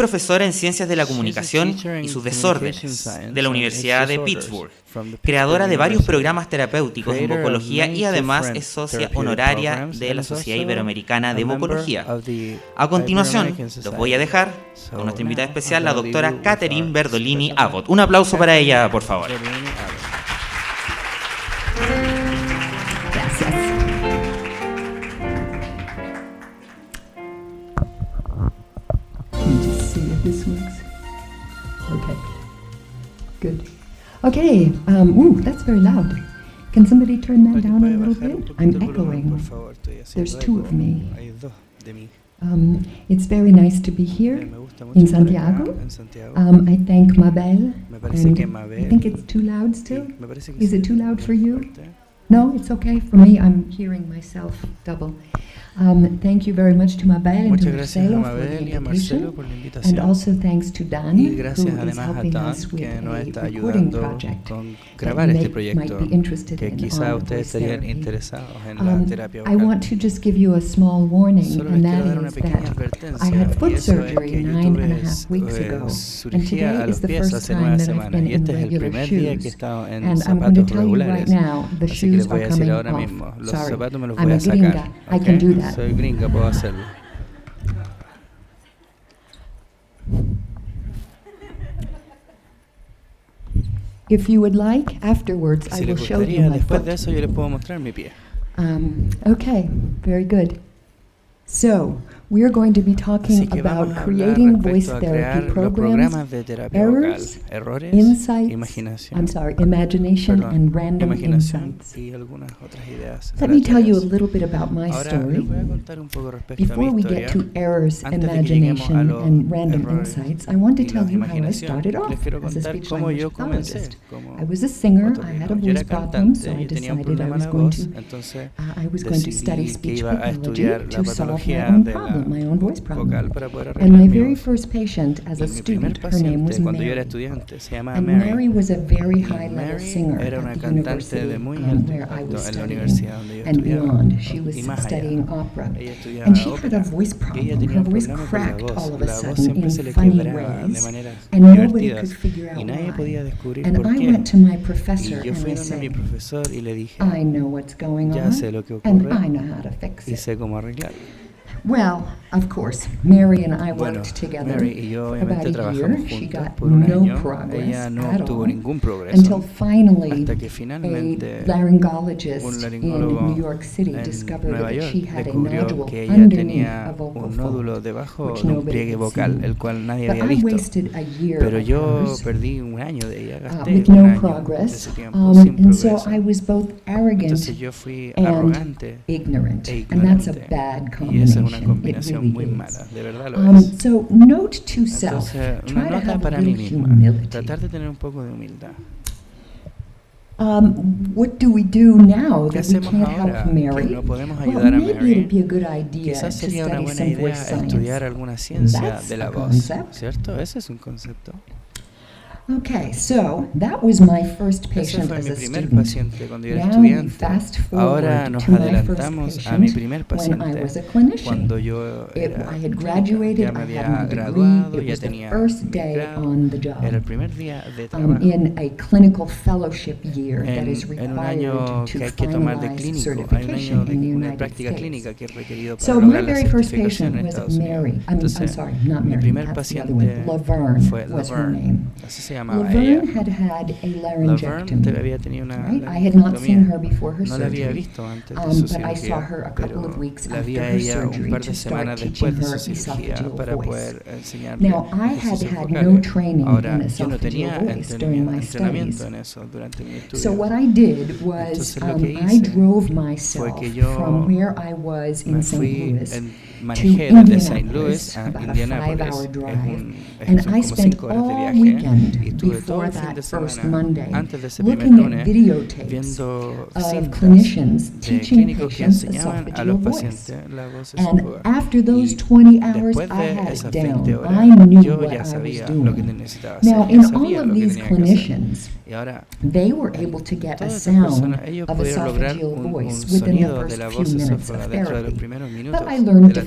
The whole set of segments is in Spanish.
profesora en Ciencias de la Comunicación y sus desórdenes de la Universidad de Pittsburgh, creadora de varios programas terapéuticos en vocología y además es socia honoraria de la Sociedad Iberoamericana de Vocología. A continuación, los voy a dejar con nuestra invitada especial, la doctora Katherine Verdolini Abbott. Un aplauso para ella, por favor. This works. Okay. Good. Okay. Ooh, that's very loud. Can somebody turn that down a little bit? I'm echoing. There's two of me. It's very nice to be here in Santiago. I thank Mabel. And I think it's too loud still. Is it too loud for you? No, it's okay. For me, I'm hearing myself double. Thank you very much to Mabel and to Marcelo for the invitation, and also thanks to Dan, who is helping us with a recording project that might be interested in on voice therapy. I want to just give you a small warning, and that is that I had foot surgery 9.5 weeks ago, and today is the first time that I've been in regular shoes, and I'm going to tell you right now, the shoes are coming off. Sorry, I'm a gringa, I can do that. Soy gringa, puedo hacerlo. If you would like, afterwards I will show you my después foot. de eso yo les puedo mostrar mi pie. Okay, very good. So, we are going to be talking Así que about vamos a hablar creating voice respecto a therapy crear los programs, programas de terapia vocal, errors, errores, insights, imaginación, imagination and random imaginación insights. y algunas otras ideas. Let me tell you a aleatorias. little bit about my Ahora story. les voy a contar un poco respecto Before a mi we historia. get to errors, Antes de que lleguemos a imagination, los and random errores insights, I want to y tell la you how I imaginación, started les off quiero as a contar speech cómo language yo comencé pathologist. como I was a singer, I otorrino. had a Yo era voice problem, so cantante I y tenía un decided I problema was en la going voz, to entonces study decidí que speech iba a pathology estudiar la to solve my patología own de la problem, my own voice problem. vocal para poder And my arreglar mi very voz. first patient as a Y mi primer student, her name was paciente cuando yo era Mary. estudiante se llamaba And Mary. Mary was a very Y high-level Mary singer era at una the cantante university de muy alto where I impacto was en la studying universidad donde yo and estudiaba beyond. She was y más allá. studying opera. Ella estudiaba And she had ópera a voice y ella problem. tenía Her un voice problema con la cracked voz. all of a La voz sudden siempre in se le funny quebraba de ways, maneras and nobody divertidas could figure y out nadie podía why. descubrir And por I qué. went to my Y professor yo and fui I donde mi said, profesor y le dije, I know what's going ya on, sé lo que and ocurre I know how to fix y it. sé cómo arreglarlo. Well, of course, Mary and I Bueno, worked together Mary y yo for obviamente about a year. trabajamos She juntos got por un no año. progress Ella no at obtuvo all ningún progreso until finally hasta que a finalmente laryngologist un in laringólogo New York City en discovered Nueva that York she had a descubrió nodule que ella underneath tenía a vocal un nódulo fold, debajo which de un nobody pliegue had vocal, seen. el cual nadie But había I visto. wasted a year Pero of yo hers perdí un año de ella, gasté with un no año de progress, ese tiempo sin and so progreso. I was both arrogant Entonces yo fui and arrogante ignorant, e and that's a ignorante. bad Y esa es una combination. It combinación really muy is. mala, de verdad lo es. So note to self, Entonces, try una to nota have a para mí little misma, humility. tratar de tener un poco de humildad. What do we do now ¿Qué that we hacemos can't ahora help Mary? que no podemos Well, ayudar a maybe Mary? it'd be a good idea to Quizás sería una study buena some idea voice science. estudiar alguna ciencia That's de la a voz, concept. ¿cierto? Ese es un concepto. Okay, so that was my first Ese patient fue as mi a primer student. paciente cuando yo era Now we estudiante. fast Ahora forward nos to my first adelantamos a mi patient primer when I paciente was a clinician. cuando yo I era had clínica. graduated, Ya I me had había my degree, graduado, it ya was the tenía first mi day grado. on the job. Era el primer día de trabajo. In a clinical fellowship year that is En un año required que to hay que tomar de finalize clínico, hay un año certification de in the una United práctica States. clínica que es requerido para So my lograr la very first certificación patient en was Estados Unidos. Mary. I'm Entonces, sorry, not mi Mary. primer That's the other paciente one. Laverne fue was her Laverne. name. Así se llamaba ella. Laverne had had a Laverne laryngectomy. había tenido una Right? I had not seen her laringectomía. before her No la había surgery. visto antes de su But I saw her cirugía, a couple of pero weeks la vi after a her ella un surgery par to de start semanas teaching después de her su cirugía esophageal para voice. poder enseñarle Now, I had ejercicios had vocales. no training Ahora, in yo no tenía esophageal voice during my entrenamiento studies. en eso durante mi estudio. So what I did was Entonces, lo que I hice drove fue myself que yo from where I was me in St. fui Louis manejé to desde St. Louis Indianapolis, a about a Indianápolis. 5-hour drive, Son and I como spent 5 horas de all viaje weekend y estuve todo before el fin that de first semana Monday antes de ese primer looking at lunes videotapes viendo of cintas clinicians de teaching clínicos que patients enseñaban a esophageal los voice. pacientes la voz And esofágica. after those Y 20 hours, después I de had it esas down. 20 I horas knew yo what ya I was sabía lo que doing. necesitaba hacer, Now, ya in all sabía of lo que these tenía que hacer. clinicians, Y ahora they were able to get a todas esas sound personas, ellos of pudieron lograr esophageal un voice within the sonido de first la few voz minutes esófaga of dentro de los therapy. primeros minutos But I learned de to la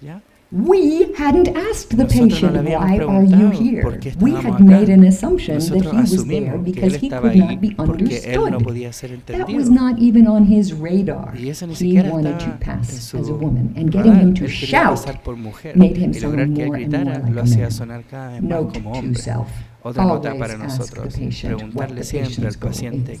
¿Ya? We hadn't asked the Nosotros no le patient, habíamos why are you preguntado here? por qué We estábamos had acá. made an assumption that Nosotros he was there asumimos que él because he estaba could ahí not be porque él no understood. podía ser That was entendido. not even on his radar. Y eso ni He siquiera wanted estaba to pass en su as a woman, and getting radar. him to Él quería shout pasar por mujer made him y lograr sound que él more and more gritara like lo a hacía man. sonar cada vez más Note como to hombre. self. Otra nota para always ask nosotros, the patient what preguntarle the siempre al patient's goal paciente is.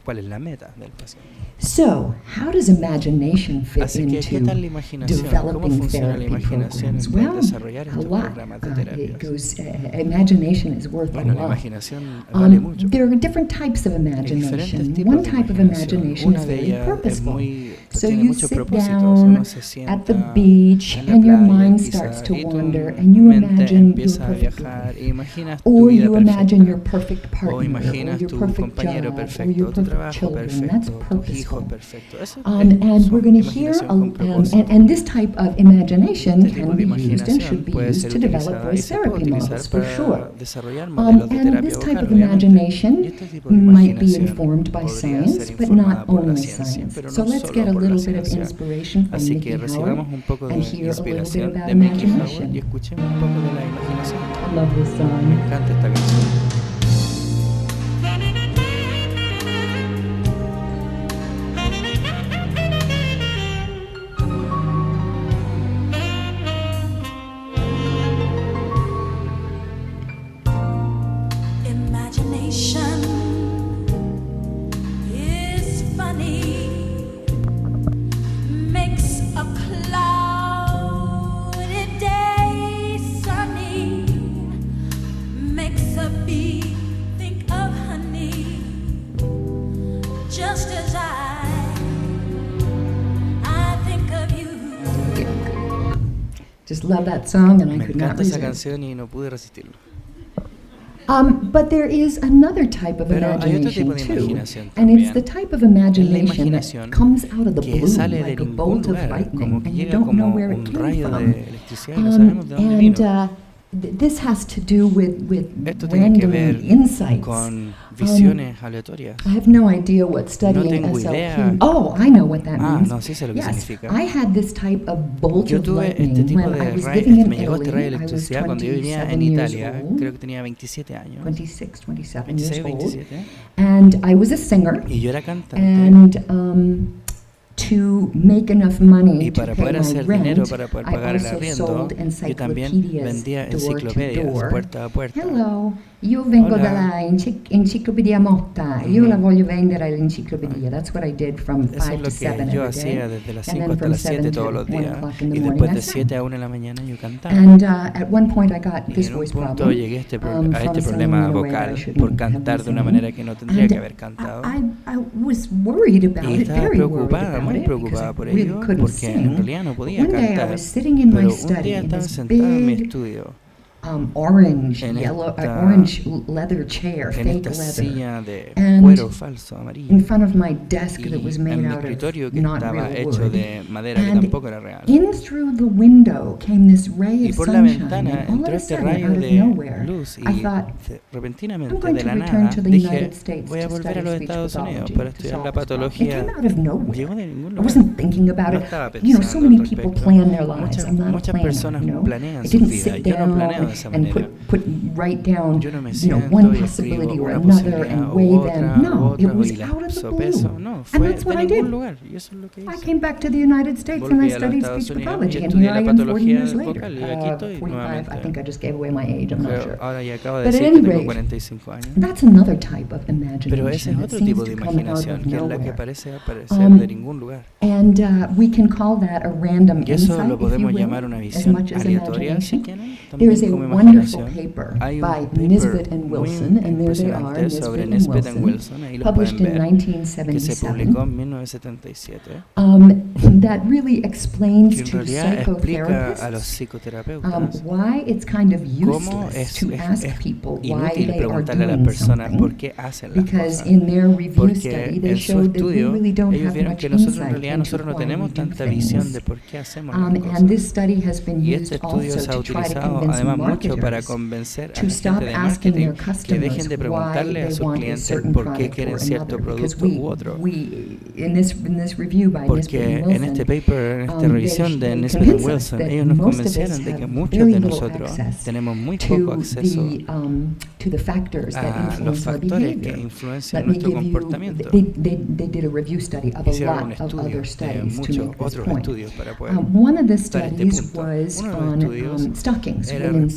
cuál es la meta del paciente. So, how does imagination fit Así que, ¿qué into tal la imaginación? ¿Cómo developing funciona la therapy imaginación programs? en Well, desarrollar a estos lot. programas de It terapias? goes. Imagination is worth Bueno, a la lot. imaginación vale mucho. There are different types of Hay diferentes imagination. tipos One de type of imaginación. imagination Una is de very ellas es purposeful. So tiene you muchos sit propósitos. down Uno se at the sienta beach en la and your playa mind quizá, starts to y tu wander and you mente imagine your empieza a perfect viajar life. e imaginas tu Or vida you imagine your perfecta. perfect O partner, or imaginas your tu perfect compañero job, or perfecto, your tu perfect trabajo children. That's perfecto, tus hijos purposeful. perfectos. Eso And we're going to hear, imaginación con propósito. and this type of imagination Este tipo can de be used and imaginación should be puede used ser to develop utilizada y voice se puede therapy utilizar models, for para sure. desarrollar modelos de And terapia this type vocal, of obviamente. imagination Y este tipo de might be imaginación informed by podría science, ser but informada not por la only ciencia, science. pero So no let's solo get a por la little bit of ciencia. inspiration from Así Nikki que Howard recibamos un poco de and hear a little bit inspiración about de Nikki Howard y imagination. escuchemos un poco de la imaginación. I love this Me song. encanta esta canción. Imagination is funny, makes a cloudy day sunny, makes a bee think of honey, just as I think of you. Just love that song, and I Me could not encanta esa resist. canción y no pude resistirlo. But there is another type of Pero hay otro tipo imagination de too, imaginación and it's también. the type of Es la imagination imaginación that comes out of the que blue, sale de like a ningún bolt of lugar, lightning, como que and you llega don't know como where it un came rayo from. de electricidad y no sabemos de dónde vino. This has to do with Esto tiene que random ver insights. con visiones aleatorias. I have no idea what No studying tengo SLP. idea. Oh, I know what that means. No, sí sé lo que Yes, significa. I had this type of bolt Yo of tuve lightning este tipo when de I was rayo, living in me llegó este rayo de Italy. I was electricidad cuando yo vivía 27 en years Italia, old. creo que tenía 27 años, 26, 27 26, years old. 27, And I was a singer. y yo era cantante. And to make enough money Y to para pay poder my hacer dinero, yo para poder pagar el arriendo, sold yo también encyclopedias vendía door to enciclopedias door. puerta a puerta. Hello, io vengo Hola. dalla enciclopedia Motta. Io la voglio vendere l'enciclopedia. That's what I did from Eso 5 es to lo 7 que every yo day. hacía desde las And 5 then hasta from las 7 7 todos to los 1 días. o'clock in the Y morning después I de sang. 7 a 1 de la mañana yo cantaba. And at one point I got Y this en un voice punto problem. llegué a este, from a este singing problema in a way that I vocal shouldn't por have been cantar de una singing. manera que no tendría And que haber cantado. I was worried about Y it, estaba very worried preocupada, about muy it, preocupada por because I really ello, couldn't porque en sing. realidad no But podía one day I cantar. was sitting in my Pero un study día in estaba this sentada en mi big estudio, orange en yellow esta- orange leather chair, en fake esta leather, silla de And cuero falso amarillo. in front of my desk that Y was en made mi out of escritorio que not estaba real hecho wood. de madera que And tampoco era real. in through the window came this ray Y of por la sunshine, ventana and all of entró a este sudden, rayo out of de nowhere, luz y I thought, I'm repentinamente going de to la return nada to the dije, United States voy a to volver a study los speech Estados Unidos pathology, para to estudiar solve la this problem. It patología. came out of nowhere. Llegó de ningún I lugar. wasn't thinking about No it. estaba You know, so pensando many al people respecto. plan their lives. I'm not a Muchas planner, personas you know. planean I sus didn't vidas. sit Yo no down planeo de esa and manera. write down, Yo no me you know, siento one y possibility escribo or una another posibilidad and u weigh them. otra u No, it otra was y la out of the sopeso. blue. No, And fue that's what de I ningún did. lugar. Y eso es lo que I hice. came back to the United States and I Volví a los studied Estados speech Unidos pathology, y and estudié here la I am 40 patología years later. vocal y aquí estoy 45, I nuevamente. think I just gave away my age, I'm not Creo, sure. ahora ya acabo de But at decir que any tengo rate, 45 años. That's another type of Pero imagination ese es that otro seems tipo to de come out imaginación, of que es la que nowhere. parece aparecer de ningún lugar. And we can call that a random Y eso insight, lo if you podemos will, llamar una as visión much as aleatoria, si imagination. quieren, There is a también como wonderful imaginación. paper Hay un by paper Nisbet and muy Wilson, and there they are, impresionante sobre Nisbet Nisbet and and Wilson, Wilson, ahí lo published pueden in ver, que se 1977, publicó en 1977, that really explains que en to realidad explica a los psychotherapists psicoterapeutas why it's kind of cómo useless es to ask people why inútil they are preguntarle a las doing personas por something, qué hacen las because cosas. in their review Porque study they en su showed that we estudio really don't ellos have vieron much que nosotros en insight realidad into nosotros no why we tenemos do tanta visión things. de por qué hacemos las And this cosas. study has been Y used este estudio also se ha to try to utilizado convince además mucho para marketers convencer a to la stop gente de asking their marketing que dejen customers de why preguntarle a they sus want a clientes certain por qué product quieren or cierto another, because producto u otro. in this review by Nisbet Porque and en este Wilson, paper, en esta revisión de they Nisbet and convince us Wilson, that ellos nos most of us convencieron de que have muchos very de little nosotros access tenemos muy poco acceso to the factors that a los influence our factores que behavior. influencian Let me nuestro give you, comportamiento. they did a review study of a Hicieron un lot of estudio other de studies to muchos make this otros point. estudios para poder One of the dar este studies punto. was Uno de los on estudios stockings, era women's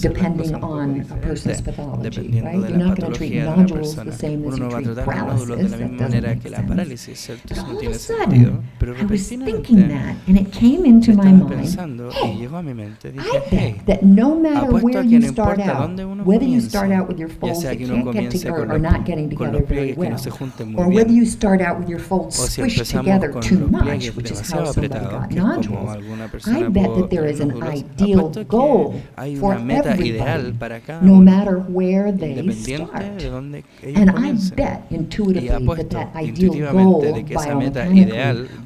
hacer las depending cosas un poco on a person's diferente, pathology, dependiendo right? de You're la not going to treat patología de la nodules the persona. same as Uno you no va a treat tratar los nódulos de paralysis. la That misma doesn't manera make que la sense. parálisis, ¿cierto? But Eso no all of tiene a sentido. sudden, Pero I was thinking repentinamente that, and it came into my estaba mind. pensando y llegó a mi mente, dije, I hey, bet that no matter apuesto where a que you no start importa out, dónde uno whether you comience, start out with your ya folds sea that que uno can't get comience together con or los, not getting con together los very pliegues que no well, se junten or muy whether bien, you start out with your folds o si squished empezamos together con too los much, pliegues which is how demasiado somebody apretados, got que es como nodules. alguna I persona bet pudo that there tener is an nódulos. ideal Apuesto goal que hay for una meta ideal everybody, para cada no uno, matter where they independiente start. de donde ellos And I comiencen. bet Y intuitively that apuesto that ideal intuitivamente goal de que esa meta biomechanically ideal would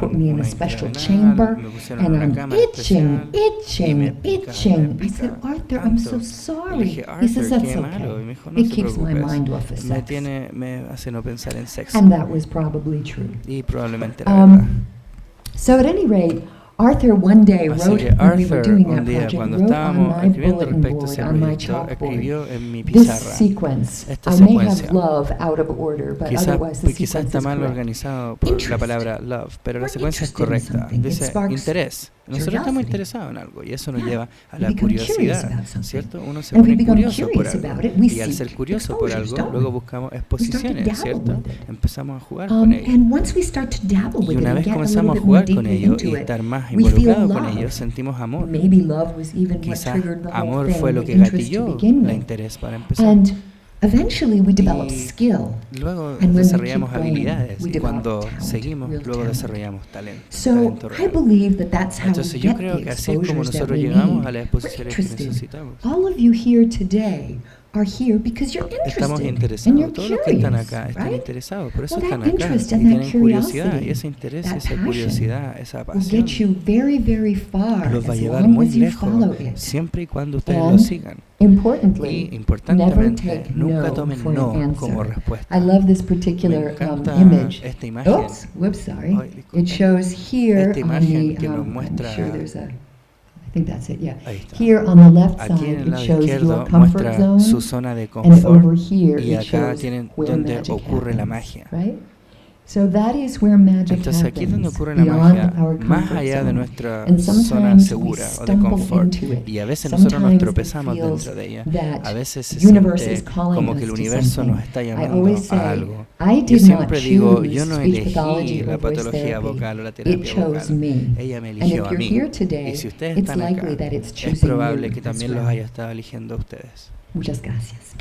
put me in a special intravenal, chamber, me pusieron and en una I'm cámara itching, especial y me itching, pica, itching. me I said, pica Arthur, I'm so tanto. Le sorry. dije, He says, Arthur, that's qué malo. Y me okay. dijo, no It se keeps my preocupes, mind off of sex. me hace no pensar en sexo. And that was probably true. Y probablemente era verdad. So at any rate, Arthur one day Así wrote, que when we were Arthur doing un that día project, cuando wrote on estábamos my escribiendo bulletin respecto a board, ese on my proyecto, chalkboard, escribió en mi this pizarra sequence. esta I may secuencia. have love out of order, but otherwise the Quizás sequence está is mal correct. organizado por Interest. la palabra love, pero la We're secuencia es interested in correcta. something. It Dice sparks interés. Nosotros estamos interesados en algo y eso nos lleva a la We become curious curiosidad, about something. ¿cierto? Uno se And we pone become curioso por curious algo about it, we y al seek ser curioso por exposures, algo, don't luego we? buscamos We start to exposiciones, dabble ¿cierto? with it. Empezamos a jugar con ello. And once we start to dabble Y with una it and vez get a little comenzamos a bit more jugar con deeply ello into y it, estar más we feel involucrados con love. ello, sentimos amor. Maybe love was even what Quizás triggered the whole amor thing, fue lo the que interest to gatilló begin la with. interés para empezar. And eventually we develop Y skill. luego And when we desarrollamos keep going, habilidades we y develop cuando talent, seguimos, real luego talent. desarrollamos talento, So talento I real. believe that that's how we Entonces yo get creo the que así es como exposures that nosotros we llegamos need. a las We're exposiciones que interested. necesitamos. All of you here today are here because you're Estamos interested and interesados, you're todos los que están curious, acá están right? interesados, por eso Well, están that acá y interest and that tienen curiosidad curiosity, y ese interés, that esa passion curiosidad, esa will pasión get you very, very far los va a as llevar long muy as you lejos follow it. siempre y cuando ustedes And lo sigan. importantly, Y never importantemente, take nunca no tomen for no an como answer. respuesta. I love this Me particular encanta image. esta imagen. Oops, whoops, sorry. Ay, disculpe. It shows here Esta on imagen the, que nos I'm muestra- sure there's a, I think that's it, yeah. Ahí está. Here on the left Aquí en side, el it lado shows izquierdo your comfort muestra zone, su zona de and over confort here y it acá shows tienen where donde magic ocurre la happens, magia. right? So that is where magic Entonces aquí es donde happens, ocurre la beyond magia, our más comfort allá de zone. nuestra And zona sometimes segura we o de stumble confort. into it. Y a veces nosotros nos Sometimes it tropezamos feels dentro de ella. that A veces se universe is siente calling como us que el to universo nos something. está I llamando always say, a algo. I Yo did not siempre digo, choose yo no speech pathology elegí or la voice patología therapy. vocal o la It terapia chose vocal. me. Ella me And eligió if a you're mí. here today, Y si ustedes it's están likely acá, that it's es choosing probable you que as también los well. haya estado eligiendo a ustedes. Muchas gracias.